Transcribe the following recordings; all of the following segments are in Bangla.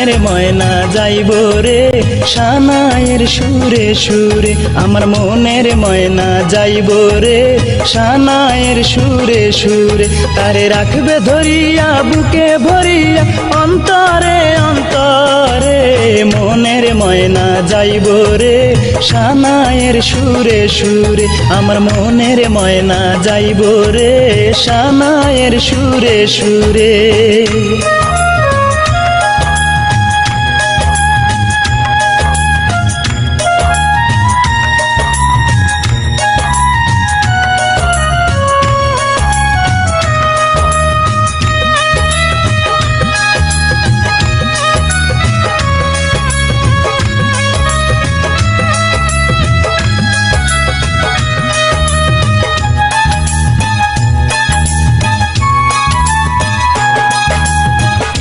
মনের ময়না যাইব রে সানাইয়ের সুরে সুরে, আমার মনের ময়না যাইব রে সানাইয়ের সুরে সুরে। তারে রাখবে ধরিয়া বুকে ভরিয়া অন্তরে অন্তরে, মনের ময়না যাইব রে সানাইয়ের সুরে সুরে, আমার মনের ময়না যাইব রে সানাইয়ের সুরে সুরে।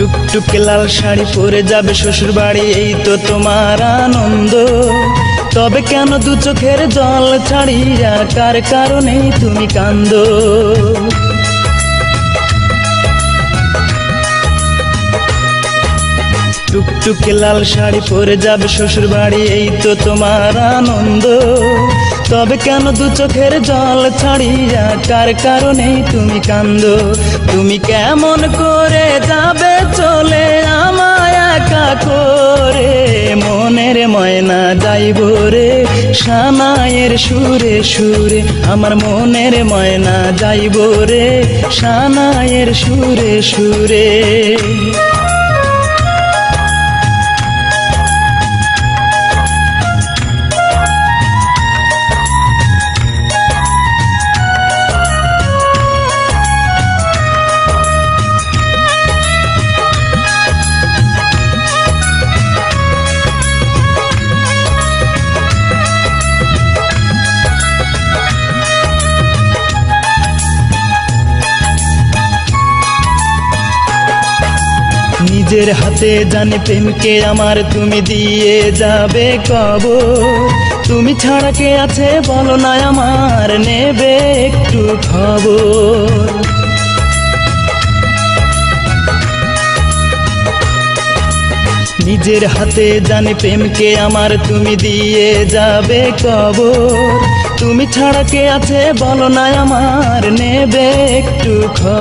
টুকটুকে লাল শাড়ি পরে যাবে শ্বশুর বাড়ি, এই তো তোমার আনন্দ। তবে কেন দু চোখের জল ছাড়িয়া, কার কারণে তুমি কান্দো? টুকটুকে লাল শাড়ি পরে যাবে শ্বশুর বাড়ি, এই তো তোমার আনন্দ। তবে কেন দু চোখের জল ছাড়িয়া, কার কারণে তুমি কান্দো? তুমি কেমন করে যাবে চলে আমায় একা করে, মনের ময়না যাইব রে সানাইয়ের সুরে সুরে, আমার মনের ময়না যাইব রে সানাইয়ের সুরে সুরে। নিজের হাতে জানি প্রেমকে আমার তুমি দিয়ে যাবে কবর, তুমি ছাড়া কে আছে বলো না আমার, নেবে একটু খবর। নিজের হাতে জানি প্রেমকে আমার তুমি দিয়ে যাবে কবর, তুমি ছাড়া কে আছে বলো না আমার, নেবে একটু খবর।